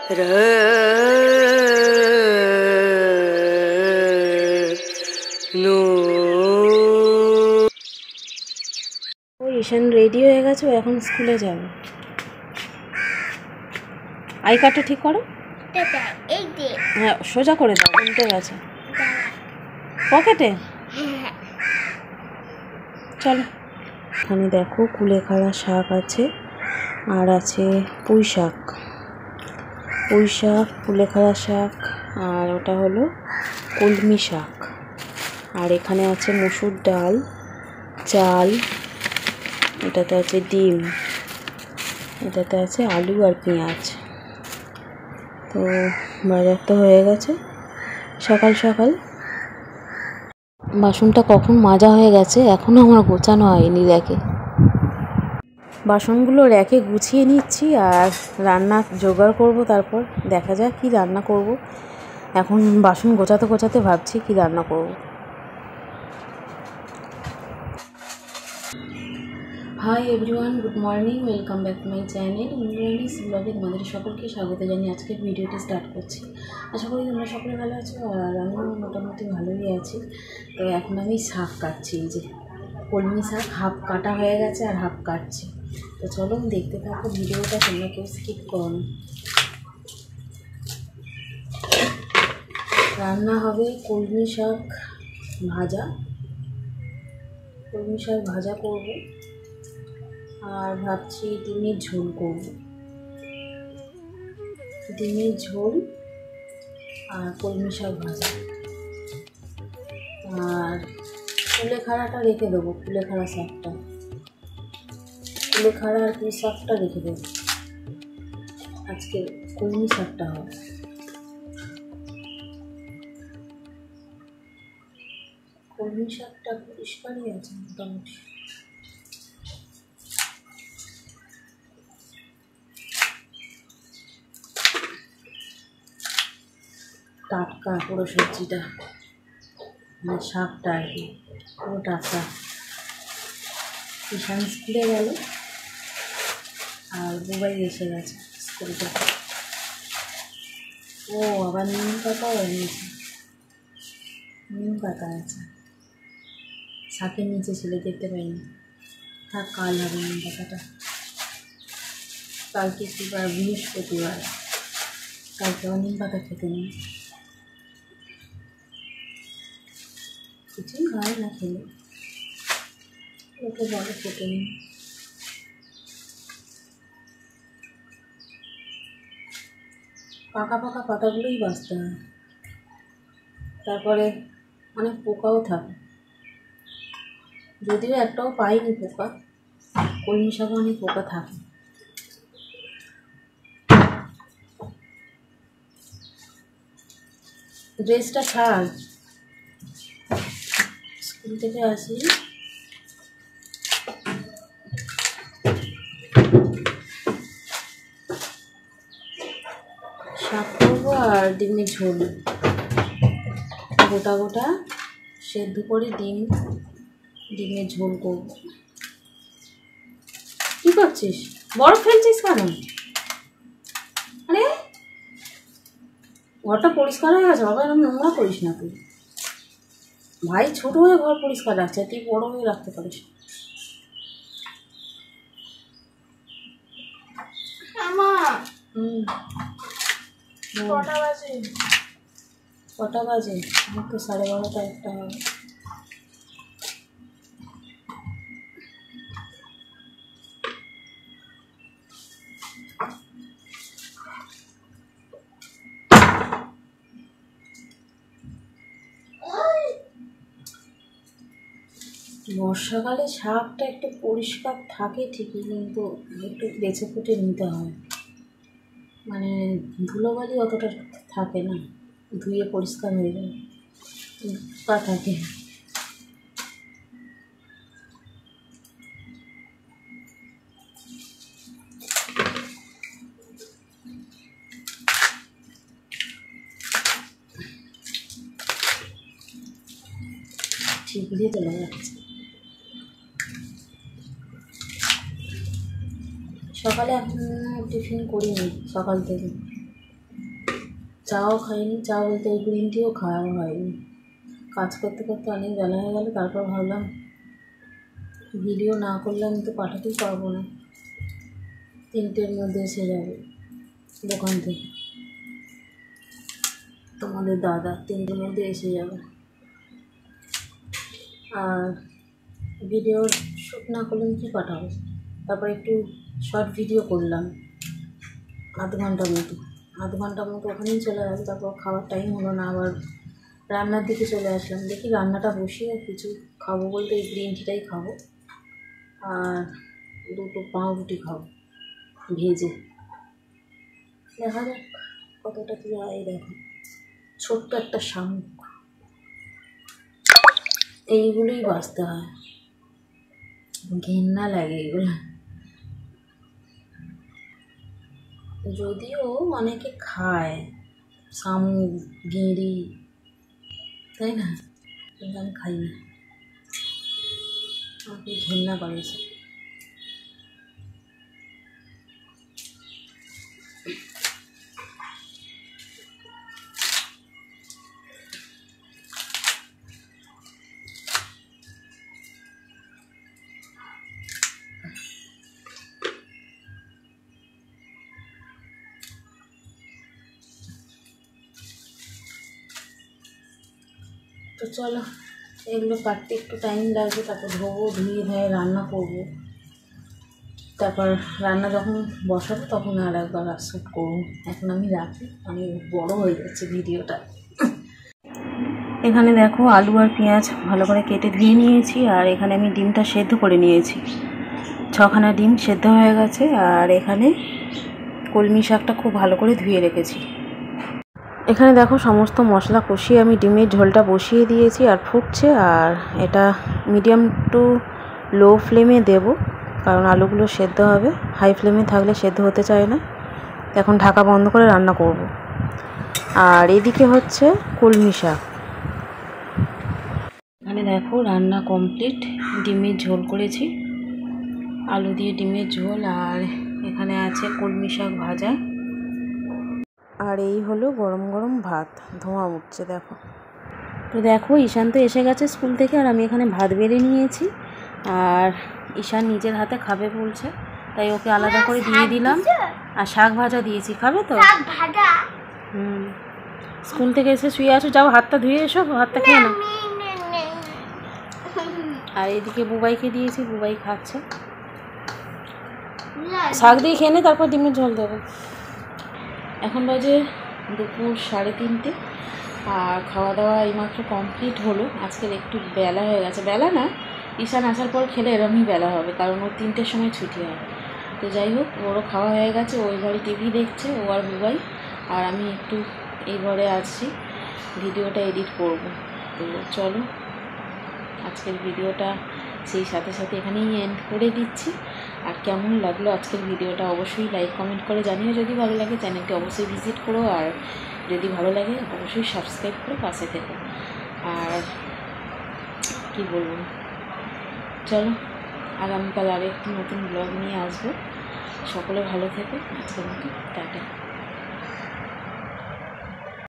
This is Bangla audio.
ঈশান রেডি হয়ে গেছে, ও এখন স্কুলে যাবে। আই কার্ডটা ঠিক করো। হ্যাঁ, সোজা করে দাও, উল্টে গেছে পকেটে। চলো, এখানে দেখো কুলেখাড়া শাক আছে, আর আছে পুঁই শাক, কুলেখাড়া শাক, আর ওটা হলো কলমি শাক। আর এখানে আছে মসুর ডাল, চাল, এটাতে আছে ডিম, এটাতে আছে আলু আর পেঁয়াজ। তো বাজার তো হয়ে গেছে সকাল সকাল। বাসনটা কখন মাজা হয়ে গেছে, এখনও আমার গোছানো হয়নি। দেখে বাসনগুলো র্যাকে গুছিয়ে নিচ্ছি আর রান্না জোগাড় করব। তারপর দেখা যাক কি রান্না করব। এখন বাসন গোছাতে গোছাতে ভাবছি কি রান্না করব। Hi everyone, good morning, welcome back to my channel Indrani's ব্লগে তোমাদের সকলকে স্বাগত জানিয়ে আজকের ভিডিওটি স্টার্ট করছি। আশা করি তোমরা সকলে ভালো আছো, আর আমিও মোটামুটি ভালোই আছি। তো এখন আমি শাক কাটছি, এই যে কলমি শাক, হাফ কাটা হয়ে গেছে আর হাফ কাটছি। তো চলো দেখতে থাকো ভিডিওটা, তোমরা কেউ স্কিপ করো না। রান্না হবে কলমি শাক ভাজা, কলমি শাক ভাজা করবো, আর ভাবছি ডিমের ঝোল করব। ডিমের ঝোল আর কলমি শাক ভাজা, আর কুলেখাড়াটা রেখে দেবো, কুলেখাড়া শাকটা, কুলেখাড়া আর পুঁই শাকটা রেখে দেবো। আজকে কলমি শাকটা হবে। কলমি শাকটা পরিষ্কারই আছে মোটামুটি। টাটকা পুরো সবজিটা, মানে শাকটা আর কি পুরো টাটকা। ঈশান স্কুলে গেল আর বুবাই এসে গেছে স্কুল থেকে। ও আবার নিম পাতাও এনেছে, নিম পাতা আছে শাকের নিচে ছিল, দেখতে পাইনি। থাক, কাল হবে নিম পাতাটা। কালকে কি বার? বৃহস্পতিবার। কালকে আবার নিম পাতা খেতে নেই, কিছুই হয় না খেলে, ওকে বলে খেতে নেই। পাকা পাকা পাতাগুলোই বাঁচতে হয়, তারপরে অনেক পোকাও থাকে। যদিও একটাও পাইনি পোকা, কলমি শাকে অনেক পোকা থাকে। ড্রেসটা ছাড়, স্কুল থেকে আসি। শাক করবো আর ডিমের ঝোল, গোটা গোটা সেদ্ধ করে ডিমের ঝোল করবো। কি করছিস? বরফ ফেলছিস কেন? আরে ঘরটা পরিষ্কার হয়ে গেছে বাবা, এরকম নোংরা করিস না তুই। ভাই ছোট হয়ে ঘর পরিষ্কার রাখছে, তুই বড় হয়ে রাখতে পারিস। কটা বাজে? আমার তো 12:30 একটা হবে। বর্ষাকালে শাকটা একটু পরিষ্কার থাকে ঠিকই, কিন্তু একটু বেছে ফুটে নিতে হয়, মানে ধুলোবালি অতটা থাকে না, ধুয়ে পরিষ্কার হয়ে যায়, পোকা থাকে। ঠিকই চলে যাচ্ছে। সকালে এখন টিফিন করিনি, সকাল থেকে চাও খাইনি, চা বলতে ওই গ্রিন টিও খাওয়া হয়নি। কাজ করতে করতে অনেক বেলা হয়ে গেল, তারপর ভাবলাম ভিডিও না করলে আমি তো পাঠাতেই পারবো না, 3টের মধ্যে এসে যাবে দোকান থেকে, তোমাদের দাদা 3টের মধ্যে এসে যাবে। আর ভিডিও শ্যুট না করলে কি পাঠাবো? তারপর একটু শর্ট ভিডিও করলাম আধ ঘন্টার মতো ওখানেই চলে গেল। তারপর খাওয়ার টাইম হলো না, আবার রান্নার দিকে চলে আসলাম। দেখি রান্নাটা বসিয়ে কিছু খাবো বলতে এই গ্রিন টিটাই খাবো, আর 2টো পাউরুটি খাবো ভেজে। দেখা যাক কতটা কি হয়। দেখো ছোট্ট একটা শামুক, এইগুলোই বাঁচতে হয়, ঘেন্না লাগে এগুলো। যদিও অনেকে খায় শামুক, গেঁড়ি, তাই না, কিন্তু আমি খাই না, আমাকে ঘেন্না করে এসব। তো চলো, এগুলো কাটতে একটু টাইম লাগবে, তারপর ধোবো, ধুয়ে রান্না করবো। তারপর রান্না যখন বসাবো তখন আর একবার শ্যুট করবো। এখন আমি রাখি, আমি বড় হয়ে যাচ্ছে ভিডিওটা। এখানে দেখো আলু আর পেঁয়াজ ভালো করে কেটে ধুয়ে নিয়েছি, আর এখানে আমি ডিমটা সেদ্ধ করে নিয়েছি। 6খানা ডিম সেদ্ধ হয়ে গেছে। আর এখানে কলমি শাকটা খুব ভালো করে ধুয়ে রেখেছি। এখানে দেখো সমস্ত মশলা কষিয়ে আমি ডিমের ঝোলটা বসিয়ে দিয়েছি, আর ফুটছে। আর এটা মিডিয়াম টু লো ফ্লেমে দেব, কারণ আলুগুলো সেদ্ধ হবে। হাই ফ্লেমে থাকলে সেদ্ধ হতে চায় না। এখন ঢাকা বন্ধ করে রান্না করব। আর এদিকে হচ্ছে কলমি শাক। এখানে দেখো রান্না কমপ্লিট, ডিমের ঝোল করেছি, আলু দিয়ে ডিমের ঝোল, আর এখানে আছে কলমি শাক ভাজা। আর এই হলো গরম গরম ভাত, ধোঁয়া উঠছে দেখো। তো দেখো ঈশান তো এসে গেছে স্কুল থেকে, আর আমি এখানে ভাত বেড়ে নিয়েছি। আর ঈশান নিজের হাতে খাবে বলছে, তাই ওকে আলাদা করে দিয়ে দিলাম। আর শাক ভাজা দিয়েছি, খাবে তো? স্কুল থেকে এসে শুয়ে আসো, যাও হাতটা ধুয়ে এসো, হাতটা খেয়ে নাও। আর এদিকে বুবাইকে দিয়েছি, বুবাই খাচ্ছে। শাক দিয়ে খেয়ে নে, তারপর ডিমের ঝোল দেবো। এখন বাজে দুপুর 3:30, আর খাওয়া দাওয়া এইমাত্র কমপ্লিট হলো। আজকের একটু বেলা হয়ে গেছে, বেলা না, ঈশান আসার পর খেলে এরমই বেলা হবে, কারণ ওর 3টের সময় ছুটি হয়। তো যাই হোক, ওরও খাওয়া হয়ে গেছে, ওই ঘরে টিভি দেখছে, ও আর বুবাই। আর আমি একটু এই ঘরে আসছি, ভিডিওটা এডিট করব। তো চলো, আজকের ভিডিওটা সেই সাথে সাথে এখানেই এন্ড করে দিচ্ছি। আর কেমন লাগলো আজকের ভিডিওটা অবশ্যই লাইক কমেন্ট করে জানিও। যদি ভালো লাগে চ্যানেলটি অবশ্যই ভিজিট করো, আর যদি ভালো লাগে অবশ্যই সাবস্ক্রাইব করে পাশে থেকো। আর কি বলবো, চলো আগামীকাল আরেকটি নতুন ব্লগ নিয়ে আসবো। সকলে ভালো থেকো, আজকের মতো টাটা।